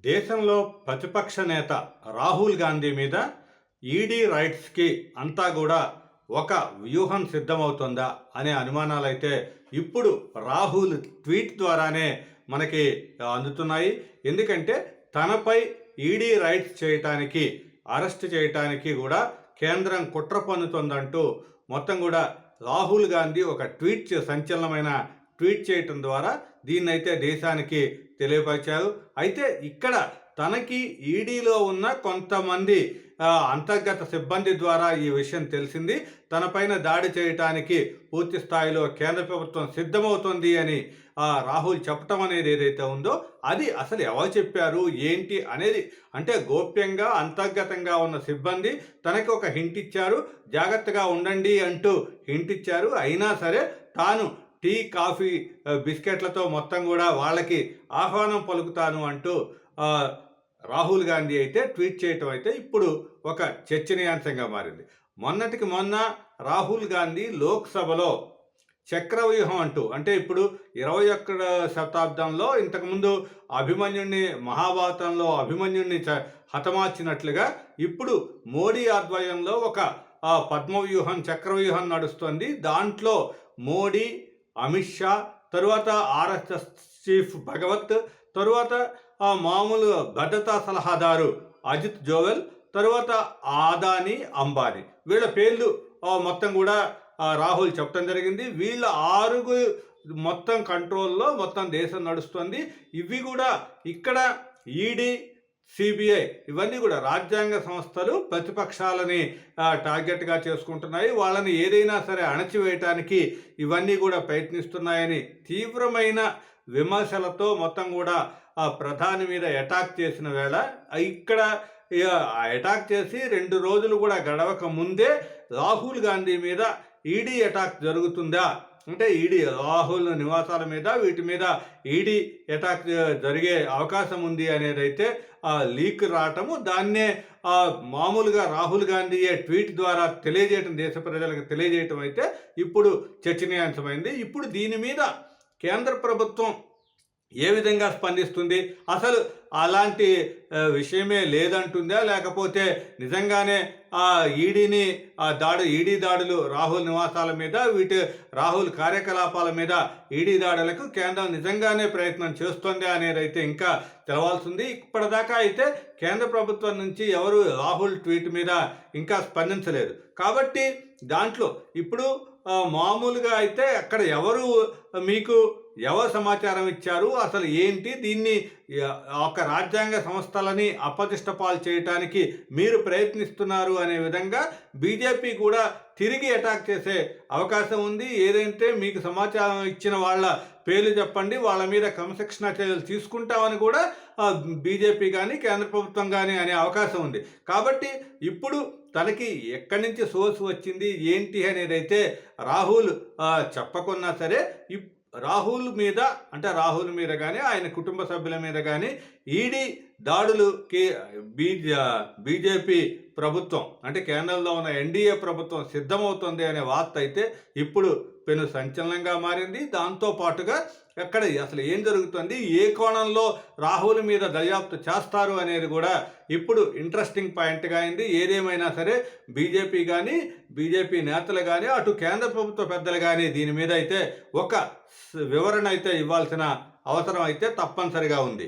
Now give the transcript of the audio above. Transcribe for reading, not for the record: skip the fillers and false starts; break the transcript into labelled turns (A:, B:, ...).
A: దేశంలో ప్రతిపక్ష నేత రాహుల్ గాంధీ మీద ఈడీ రైట్స్కి అంతా కూడా ఒక వ్యూహం సిద్ధమవుతుందా అనే అనుమానాలైతే ఇప్పుడు రాహుల్ ట్వీట్ ద్వారానే మనకి అందుతున్నాయి. ఎందుకంటే తనపై ఈడీ రైట్స్ చేయటానికి, అరెస్ట్ చేయటానికి కూడా కేంద్రం కుట్ర పన్నుతుందంటూ మొత్తం కూడా రాహుల్ గాంధీ ఒక సంచలనమైన ట్వీట్ చేయటం ద్వారా దీన్నైతే దేశానికి తెలియపరిచారు. అయితే ఇక్కడ తనకి ఈడీలో ఉన్న కొంతమంది అంతర్గత సిబ్బంది ద్వారా ఈ విషయం తెలిసింది. తనపైన దాడి చేయటానికి పూర్తి స్థాయిలో కేంద్ర ప్రభుత్వం సిద్ధమవుతుంది అని రాహుల్ చెప్పటం అనేది ఏదైతే ఉందో అది అసలు ఎవరు చెప్పారు ఏంటి అనేది, అంటే గోప్యంగా అంతర్గతంగా ఉన్న సిబ్బంది తనకి ఒక హింట్ ఇచ్చారు, జాగ్రత్తగా ఉండండి అంటూ హింట్ ఇచ్చారు. అయినా సరే తాను టీ, కాఫీ, బిస్కెట్లతో మొత్తం కూడా వాళ్ళకి ఆహ్వానం పలుకుతాను అంటూ రాహుల్ గాంధీ అయితే ట్వీట్ చేయటం అయితే ఇప్పుడు ఒక చర్చనీయాంశంగా మారింది. మొన్నటికి మొన్న రాహుల్ గాంధీ లోక్సభలో చక్రవ్యూహం అంటూ, అంటే ఇప్పుడు 21వ శతాబ్దంలో ఇంతకుముందు అభిమన్యుణ్ణి మహాభారతంలో అభిమన్యుణ్ణి హతమార్చినట్లుగా ఇప్పుడు మోడీ ఆధ్వర్యంలో ఒక పద్మవ్యూహం, చక్రవ్యూహం నడుస్తుంది. దాంట్లో మోడీ, అమిత్ షా, తరువాత ఆర్ఎస్ఎస్ చీఫ్ భగవత్, తరువాత మామూలు భద్రతా సలహాదారు అజిత్ జోవెల్, తరువాత ఆదాని, అంబానీ, వీళ్ళ పేర్లు మొత్తం కూడా రాహుల్ చెప్పడం జరిగింది. వీళ్ళ 6 మొత్తం కంట్రోల్లో మొత్తం దేశం నడుస్తుంది. ఇవి కూడా ఇక్కడ ఈడీ, సిబిఐ ఇవన్నీ కూడా రాజ్యాంగ సంస్థలు ప్రతిపక్షాలని టార్గెట్గా చేసుకుంటున్నాయి. వాళ్ళని ఏదైనా సరే అణచివేయటానికి ఇవన్నీ కూడా ప్రయత్నిస్తున్నాయని తీవ్రమైన విమర్శలతో మొత్తం కూడా ప్రధాని మీద అటాక్ చేసిన వేళ ఇక్కడ అటాక్ చేసి 2 రోజులు కూడా గడవక ముందే రాహుల్ గాంధీ మీద ఈడీ అటాక్ జరుగుతుందా, అంటే ఈడీ రాహుల్ నివాసాల మీద వీటి మీద ఈడీ అటాక్ జరిగే అవకాశం ఉంది అనేది అయితే లీక్ రావటము, దాన్నే మామూలుగా రాహుల్ గాంధీయే ట్వీట్ ద్వారా తెలియజేయటం, దేశ ప్రజలకు తెలియజేయటం అయితే ఇప్పుడు చర్చనీయాంశమైంది. ఇప్పుడు దీని మీద కేంద్ర ప్రభుత్వం ఏ విధంగా స్పందిస్తుంది, అసలు అలాంటి విషయమే లేదంటుందా, లేకపోతే నిజంగానే ఈడీ దాడులు రాహుల్ నివాసాల మీద, రాహుల్ కార్యకలాపాల మీద ఈడీ దాడులకు కేంద్రం నిజంగానే ప్రయత్నం చేస్తోంది అనేది అయితే ఇంకా తెలవాల్సింది. ఇప్పటిదాకా అయితే కేంద్ర ప్రభుత్వం నుంచి ఎవరు రాహుల్ ట్వీట్ మీద ఇంకా స్పందించలేదు. కాబట్టి దాంట్లో ఇప్పుడు మామూలుగా అయితే అక్కడ మీకు ఎవరు సమాచారం ఇచ్చారు, అసలు ఏంటి, దీన్ని ఒక రాజ్యాంగ సంస్థలని అప్రతిష్ట పాలు చేయటానికి మీరు ప్రయత్నిస్తున్నారు అనే విధంగా బీజేపీ కూడా తిరిగి అటాక్ చేసే అవకాశం ఉంది. ఏదైతే మీకు సమాచారం ఇచ్చిన వాళ్ళ పేర్లు చెప్పండి, వాళ్ళ మీద క్రమశిక్షణా చర్యలు తీసుకుంటామని కూడా బీజేపీ కానీ కేంద్ర ప్రభుత్వం కానీ అనే అవకాశం ఉంది. కాబట్టి ఇప్పుడు తనకి ఎక్కడి నుంచి సోర్స్ వచ్చింది ఏంటి అనేది అయితే రాహుల్ చెప్పకున్నా సరే రాహుల్ మీద కానీ ఆయన కుటుంబ సభ్యుల మీద కానీ ఈడీ దాడులకి బీజేపీ ప్రభుత్వం, అంటే కేంద్రంలో ఉన్న ఎన్డీఏ ప్రభుత్వం సిద్ధమవుతుంది అనే వార్త అయితే ఇప్పుడు పెను సంచలనంగా మారింది. దాంతో పాటుగా ఎక్కడ అసలు ఏం జరుగుతుంది, ఏ కోణంలో రాహుల్ మీద దర్యాప్తు చేస్తారు అనేది కూడా ఇప్పుడు ఇంట్రెస్టింగ్ పాయింట్గా అయింది. ఏదేమైనా సరే బీజేపీ నేతలు కానీ అటు కేంద్ర ప్రభుత్వ పెద్దలు కానీ దీని మీద అయితే ఒక వివరణ అయితే ఇవ్వాల్సిన అవసరం అయితే తప్పనిసరిగా ఉంది.